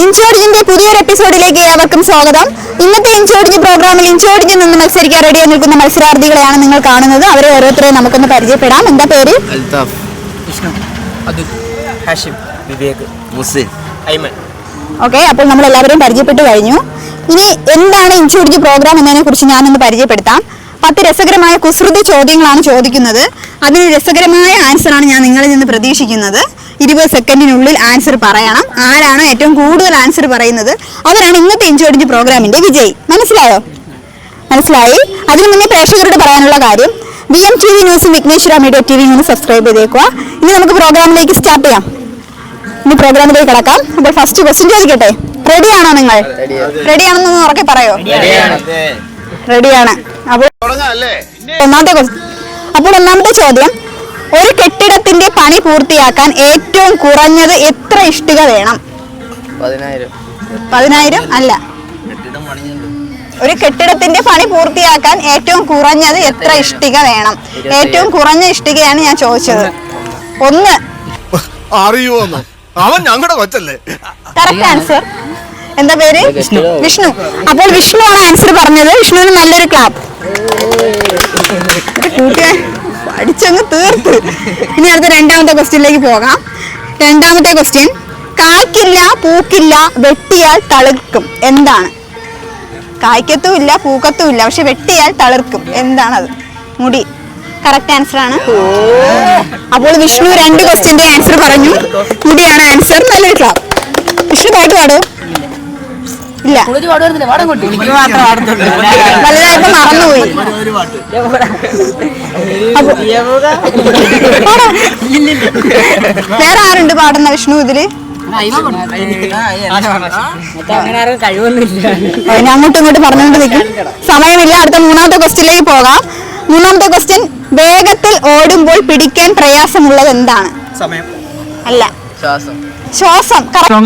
ഇൻചോർജിന്റെ പുതിയൊരു എപ്പിസോഡിലേക്ക് ഏവർക്കും സ്വാഗതം. ഇന്നത്തെ ഇൻചോർജ് പ്രോഗ്രാമിൽ ഇൻചോർജിൽ നിന്ന് മത്സരിക്കാൻ റെഡിയായി നിൽക്കുന്ന മത്സരാർത്ഥികളെയാണ് നിങ്ങൾ കാണുന്നത്. അവരെ ഓരോരുത്തരെയും നമുക്കൊന്ന് പരിചയപ്പെടാം. എന്താ പേര്? അൽതാഫ്, വിഷ്ണു, അതുൽ, ഹാഷിം, വിവേക്, മുസിൻ, ഐമൻ. ഓക്കെ, അപ്പോൾ നമ്മൾ എല്ലാവരെയും പരിചയപ്പെട്ടു കഴിഞ്ഞു. ഇനി എന്താണ് ഇൻചോർജ് പ്രോഗ്രാം എന്നതിനെ കുറിച്ച് ഞാനൊന്ന് പരിചയപ്പെടുത്താം. 10 രസകരമായ കുസൃതി ചോദ്യങ്ങളാണ് ചോദിക്കുന്നത്. അതിന് രസകരമായ ആൻസറാണ് ഞാൻ നിങ്ങളിൽ നിന്ന് പ്രതീക്ഷിക്കുന്നത്. 20 സെക്കൻഡിനുള്ളിൽ ആൻസർ പറയണം. ആരാണ് ഏറ്റവും കൂടുതൽ ആൻസർ പറയുന്നത് അവരാണ് ഇന്നത്തെ ഇൻചോർജ് പ്രോഗ്രാമിന്റെ വിജയി. മനസ്സിലായി? അതിനു മുന്നേ പ്രേക്ഷകരോട് പറയാനുള്ള കാര്യം, BMTV ന്യൂസും വിഘ്നേശ്വര മീഡിയ ടിവിയും ഒന്ന് സബ്സ്ക്രൈബ് ചെയ്തേക്കുക. ഇനി നമുക്ക് പ്രോഗ്രാമിലേക്ക് സ്റ്റാർട്ട് ചെയ്യാം. ഇനി പ്രോഗ്രാമിലേക്ക് കിടക്കാം. അപ്പോൾ ഫസ്റ്റ് ക്വസ്റ്റ്യൻ ചോദിക്കട്ടെ. റെഡിയാണോ നിങ്ങൾ? റെഡിയാണെന്നൊന്ന് ഉറക്കെ പറയോ? റെഡിയാണ്. അപ്പോൾ ഒന്നാമത്തെ ചോദ്യം, ഒരു കെട്ടിടത്തിന്റെ പണി പൂർത്തിയാക്കാൻ ഏറ്റവും കുറഞ്ഞത് എത്ര ഇഷ്ടിക വേണം? 10,000 അല്ല. ഒരു കെട്ടിടത്തിന്റെ പണി പൂർത്തിയാക്കാൻ ഏറ്റവും കുറഞ്ഞത് എത്ര ഇഷ്ടിക വേണം? ഏറ്റവും കുറഞ്ഞ ഇഷ്ടികയാണ് ഞാൻ ചോദിച്ചത്. 1. അറിയുമോന്നോ? അവൻ ഞങ്ങളുടെ കൊച്ചല്ലേ? Correct answer. എന്താ പേര്? വിഷ്ണു. അപ്പോൾ വിഷ്ണു ആണ് ആൻസർ പറഞ്ഞത്. വിഷ്ണുവിന് നല്ലൊരു ക്ലാപ്പ്. പഠിച്ചങ്ങ് തീർത്ത്. ഇനി അടുത്ത രണ്ടാമത്തെ ക്വസ്റ്റ്യനിലേക്ക് പോകാം. രണ്ടാമത്തെ ക്വസ്റ്റ്യൻ, കായ്ക്കില്ല പൂക്കില്ല വെട്ടിയാൽ തളിർക്കും, എന്താണ്? കായ്ക്കത്തുമില്ല പൂക്കത്തുമില്ല, പക്ഷെ വെട്ടിയാൽ തളിർക്കും, എന്താണത്? മുടി. കറക്റ്റ് ആൻസർ ആണ്. അപ്പോൾ വിഷ്ണു 2 ക്വസ്റ്റ്യന്റെ ആൻസർ പറഞ്ഞു. മുടിയാണ് ആൻസർ. നല്ലൊരു ക്ലാപ്പ്. വിഷ്ണു പാട്ട് പാടും? ഇല്ല, വലുതായപ്പോ മറന്നുപോയി. വേറെ ആരുണ്ട് പാടുന്ന വിഷ്ണു ഇതില്? അങ്ങോട്ടും ഇങ്ങോട്ട് പറഞ്ഞുകൊണ്ട് നിൽക്കും. സമയമില്ല. അടുത്ത 3ാമത്തെ ക്വസ്റ്റ്യനിലേക്ക് പോകാം. 3ാമത്തെ ക്വസ്റ്റ്യൻ, വേഗത്തിൽ ഓടുമ്പോൾ പിടിക്കാൻ പ്രയാസമുള്ളത് എന്താണ്? അല്ല, ശ്വാസം.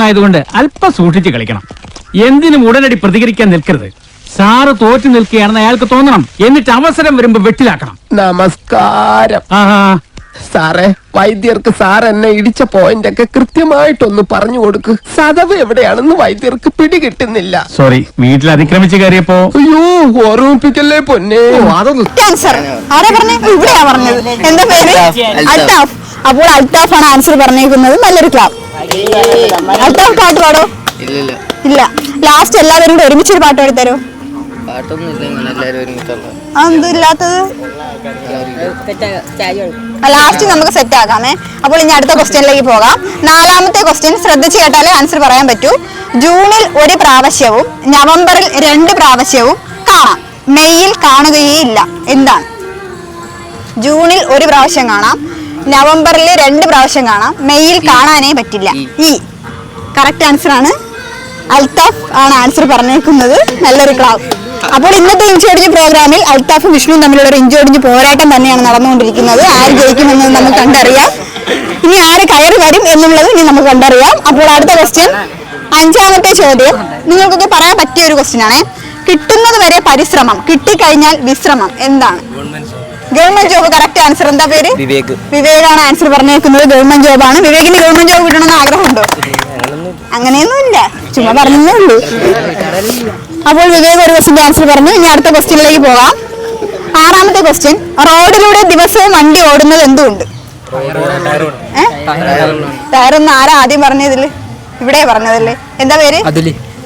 ആയതുകൊണ്ട് അല്പം സൂക്ഷിച്ച് കളിക്കണം. എന്തിനും ഉടനടി പ്രതികരിക്കാൻ നിൽക്കരുത്. സാറ് തോറ്റു നിൽക്കുകയാണെന്ന് അയാൾക്ക് തോന്നണം. എന്നിട്ട് അവസരം വരുമ്പോ വെട്ടിലാക്കണം. നമസ്കാരം സാറേ. വൈദ്യർക്ക് സാർ എന്നെ ഇടിച്ച പോയിന്റ് ഒക്കെ കൃത്യമായിട്ടൊന്ന് പറഞ്ഞു കൊടുക്ക്. സദവ് എവിടെയാണെന്ന് വൈദ്യർക്ക് പിടികിട്ടുന്നില്ല. സോറി, വീട്ടിൽ അതിക്രമിച്ച് കയറിയപ്പോ. അയ്യോ, ഓർമ്മിപ്പിക്കല്ലേ പൊന്നെ. എന്താ പേര്? അൽതാഫ്. അപ്പോൾ അൽതാഫ് ആണ് ആൻസർ പറഞ്ഞേക്കുന്നത്. നല്ലൊരു ക്ലാപ്പ്. അൽതാഫ് പാട്ട് പാടോ? ഇല്ല. ലാസ്റ്റ് എല്ലാവരും കൂടെ ഒരുമിച്ചൊരു പാട്ട് പാടിത്തരോ? അതെന്തില്ലാത്തത്? ലാസ്റ്റ് നമുക്ക് സെറ്റ് ആക്കാമേ. അപ്പോൾ ഇനി അടുത്ത ക്വസ്റ്റ്യനിലേക്ക് പോകാം. 4ാമത്തെ ക്വസ്റ്റ്യൻ ശ്രദ്ധിച്ച് കേട്ടാലേ ആൻസർ പറയാൻ പറ്റൂ. ജൂണിൽ 1 പ്രാവശ്യവും നവംബറിൽ 2 പ്രാവശ്യവും കാണാം, മെയ്യിൽ കാണുകയേ ഇല്ല, എന്താണ്? ജൂണിൽ 1 പ്രാവശ്യം കാണാം, നവംബറിൽ 2 പ്രാവശ്യം കാണാം, മെയ്യിൽ കാണാനേ പറ്റില്ല. കറക്റ്റ് ആൻസർ ആണ്. അൽതാഫ് ആണ് ആൻസർ പറഞ്ഞേക്കുന്നത്. നല്ലൊരു ക്ലാപ്പ്. അപ്പോൾ ഇന്നത്തെ ഇഞ്ചോടിഞ്ച് പ്രോഗ്രാമിൽ അൽതാഫും വിഷ്ണുവും തമ്മിലുള്ള ഒരു ഇഞ്ചോടിഞ്ച് പോരാട്ടം തന്നെയാണ് നടന്നുകൊണ്ടിരിക്കുന്നത്. ആര് ജയിക്കുമെന്ന് നമുക്ക് കണ്ടറിയാം. ഇനി ആര് കയറി വരും എന്നുള്ളത് ഇനി നമുക്ക് കണ്ടറിയാം. അപ്പോൾ അടുത്ത ക്വസ്റ്റ്യൻ, 5ാമത്തെ ചോദ്യം നിങ്ങൾക്കൊക്കെ പറയാൻ പറ്റിയ ഒരു ക്വസ്റ്റ്യൻ ആണ്. കിട്ടുന്നത് വരെ പരിശ്രമം, കിട്ടിക്കഴിഞ്ഞാൽ വിശ്രമം, എന്താണ്? Government job. Correct answer. എന്താ പേര്? വിവേകാണ് ആൻസർ പറഞ്ഞേക്കുന്നത്. ഗവൺമെന്റ് ജോബാണ്. വിവേകിന് ഗവൺമെന്റ് ജോബ് കിട്ടണമെന്ന് ആഗ്രഹമുണ്ടോ? അങ്ങനെയൊന്നുമില്ല, ചുമ്മാ പറഞ്ഞേ ഉള്ളൂ. അപ്പോൾ വിവേക് ഒരു ക്വസ്റ്റ്യന്റെ ആൻസർ പറഞ്ഞു. ഇനി അടുത്ത ക്വസ്റ്റ്യനിലേക്ക് പോകാം. 6ാമത്തെ ക്വസ്റ്റ്യൻ, റോഡിലൂടെ ദിവസവും വണ്ടി ഓടുന്നത് എന്തുകൊണ്ട്? ടയറൊന്ന് ആരാ ആദ്യം പറഞ്ഞതില്? ഇവിടെ പറഞ്ഞതല്ലേ. എന്താ പേര്?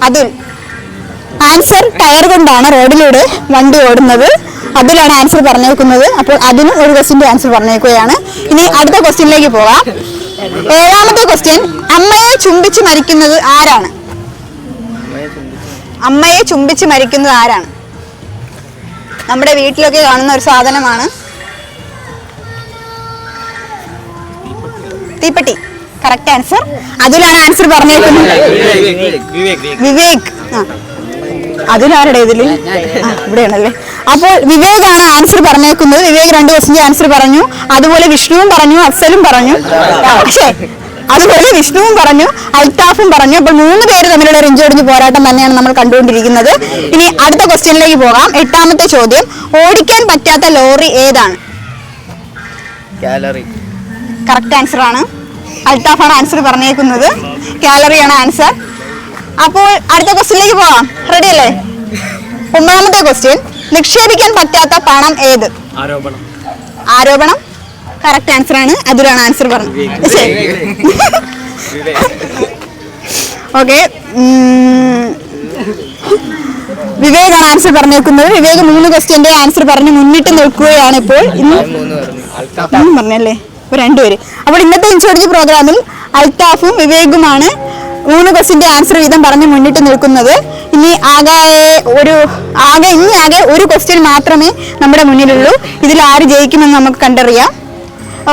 അതുൽ. ആൻസർ ടയർ കൊണ്ടാണ് റോഡിലൂടെ വണ്ടി ഓടുന്നത്. അതിലാണ് ആൻസർ പറഞ്ഞേക്കുന്നത്. അപ്പോൾ അതിന് ഒരു ക്വസ്റ്റ്യന്റെ ആൻസർ പറഞ്ഞേക്കുകയാണ്. ഇനി അടുത്ത ക്വസ്റ്റ്യനിലേക്ക് പോകാം. 7ാമത്തെ ക്വസ്റ്റ്യൻ, അമ്മയെ ചുംബിച്ച് മരിക്കുന്നത് ആരാണ്? അമ്മയെ ചുംബിച്ച് മരിക്കുന്നത് ആരാണ്? നമ്മുടെ വീട്ടിലൊക്കെ കാണുന്ന ഒരു സാധനമാണ്. തീപ്പെട്ടി. Correct answer. അതിലാണ് ആൻസർ പറഞ്ഞേക്കുന്നത്. വിവേക്. അതിലാരുടെ ഇതില്? ഇവിടെയാണല്ലേ. അപ്പോൾ വിവേകാണ് ആൻസർ പറഞ്ഞേക്കുന്നത്. വിവേക് 2 ക്വസ്റ്റ്യന്റെ ആൻസർ പറഞ്ഞു. അതുപോലെ വിഷ്ണുവും പറഞ്ഞു, അഫ്സലും പറഞ്ഞു, അതുപോലെ വിഷ്ണുവും പറഞ്ഞു, അൽതാഫും പറഞ്ഞു. അപ്പോൾ 3 പേര് തമ്മിലുള്ള ഒരു ഇഞ്ചോടിഞ്ച് പോരാട്ടം തന്നെയാണ് നമ്മൾ കണ്ടുകൊണ്ടിരിക്കുന്നത്. ഇനി അടുത്ത ക്വസ്റ്റ്യനിലേക്ക് പോകാം. 8ാമത്തെ ചോദ്യം, ഓടിക്കാൻ പറ്റാത്ത ലോറി ഏതാണ്? കറക്റ്റ് ആൻസർ ആണ്. അൽതാഫാണ് ആൻസർ പറഞ്ഞേക്കുന്നത്. കാലറിയാണ് ആൻസർ. അപ്പോൾ അടുത്ത ക്വസ്റ്റ്യനിലേക്ക് പോവാം. റെഡി അല്ലേ? 9ാമത്തെ ക്വസ്റ്റ്യൻ, നിക്ഷേപിക്കാൻ പറ്റാത്ത പണം ഏത്? ആരോപണം കറക്റ്റ് ആൻസർ ആണ്. അതിലാണ് ആൻസർ പറഞ്ഞത്. ഓക്കെ, വിവേകാണ് ആൻസർ പറഞ്ഞേക്കുന്നത്. വിവേക് 3 ക്വസ്റ്റ്യന്റെ ആൻസർ പറഞ്ഞ് മുന്നിട്ട് നിൽക്കുകയാണ് ഇപ്പോൾ. ഇന്ന് പറഞ്ഞല്ലേ ഇപ്പൊ 2 പേര്. അപ്പോൾ ഇന്നത്തെ ഇൻഷോർജ് പ്രോഗ്രാമിൽ അൽത്താഫും വിവേകുമാണ് 3 ക്വസ്റ്റ്യന്റെ ആൻസർ വീതം പറഞ്ഞ് മുന്നിട്ട് നിൽക്കുന്നത്. ഇനി ആകെ ഒരു ക്വസ്റ്റ്യൻ മാത്രമേ നമ്മുടെ മുന്നിലുള്ളൂ. ഇതിൽ ആര് ജയിക്കുമെന്ന് നമുക്ക് കണ്ടറിയാം.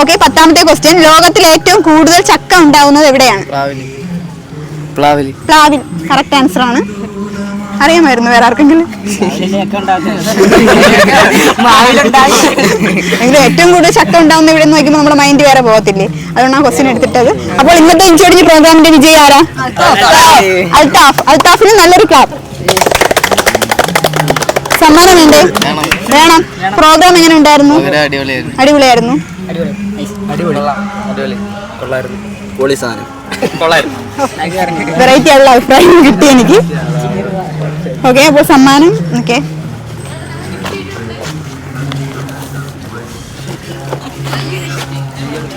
ഓക്കെ, 10ാമത്തെ ക്വസ്റ്റ്യൻ, ലോകത്തിൽ ഏറ്റവും കൂടുതൽ ചക്ക ഉണ്ടാവുന്നത് എവിടെയാണ്? പ്ലാവിൽ. കറക്റ്റ് ആൻസർ ആണ്. അറിയാമായിരുന്നു വേറെ ആർക്കെങ്കിലും? എങ്കിലും ഏറ്റവും കൂടുതൽ ചക്ക ഉണ്ടാവുന്ന ഇവിടെ നിന്ന് നോക്കുമ്പോൾ നമ്മുടെ മൈൻഡ് വേറെ പോകത്തില്ലേ? അതുകൊണ്ടാണ് ക്വസ്റ്റ്യൻ എടുത്തിട്ടത്. അപ്പോൾ ഇന്നത്തെ ഇൻഷോർജ് പ്രോഗ്രാമിന്റെ വിജയി ആരാ? അൽത്താഫ്. അൽത്താഫിന് നല്ലൊരു ക്ലാപ്പ്. സമ്മാനം വേണ്ടേ? വേണം. പ്രോഗ്രാം എങ്ങനെ ഉണ്ടായിരുന്നു? അടിപൊളിയായിരുന്നു. വെറൈറ്റി ആയിട്ടുള്ള അഭിപ്രായം കിട്ടി എനിക്ക്. ഓക്കെ, അപ്പോൾ സമ്മാനം. ഓക്കെ,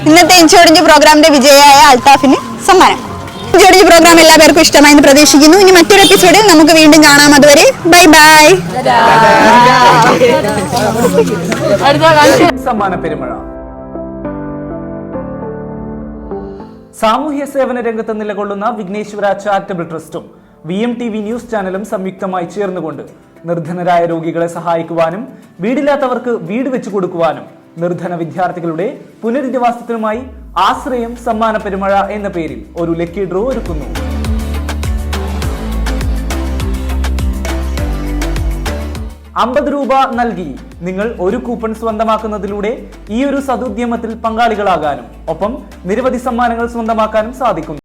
ഇന്നത്തെ ഇൻഷോർജ് പ്രോഗ്രാമിന്റെ വിജയിയായ അൽത്താഫിന് സമ്മാനം. ഇൻഷോർജ് പ്രോഗ്രാം എല്ലാവർക്കും ഇഷ്ടമായെന്ന് പ്രതീക്ഷിക്കുന്നു. ഇനി മറ്റൊരു എപ്പിസോഡിൽ നമുക്ക് വീണ്ടും കാണാം. അതുവരെ ബൈ ബൈ. സമ്മാന പെരുമഴ. സാമൂഹ്യ സേവന രംഗത്ത് നിലകൊള്ളുന്ന വിഘ്നേശ്വര ചാരിറ്റബിൾ ട്രസ്റ്റും VMTV ന്യൂസ് ചാനലും സംയുക്തമായി ചേർന്നുകൊണ്ട് നിർധനരായ രോഗികളെ സഹായിക്കുവാനും വീടില്ലാത്തവർക്ക് വീട് വെച്ചു കൊടുക്കുവാനും നിർധന വിദ്യാർത്ഥികളുടെ പുനരധിവാസത്തിനുമായി ആശ്രയം സമ്മാന പെരുമഴ എന്ന പേരിൽ ഒരു ലക്കി ഡ്രോ ഒരുക്കുന്നു. 50 രൂപ നൽകി നിങ്ങൾ ഒരു കൂപ്പൺ സ്വന്തമാക്കുന്നതിലൂടെ ഈ ഒരു സദുദ്യമത്തിൽ പങ്കാളികളാകാനും ഒപ്പം നിരവധി സമ്മാനങ്ങൾ സ്വന്തമാക്കാനും സാധിക്കും.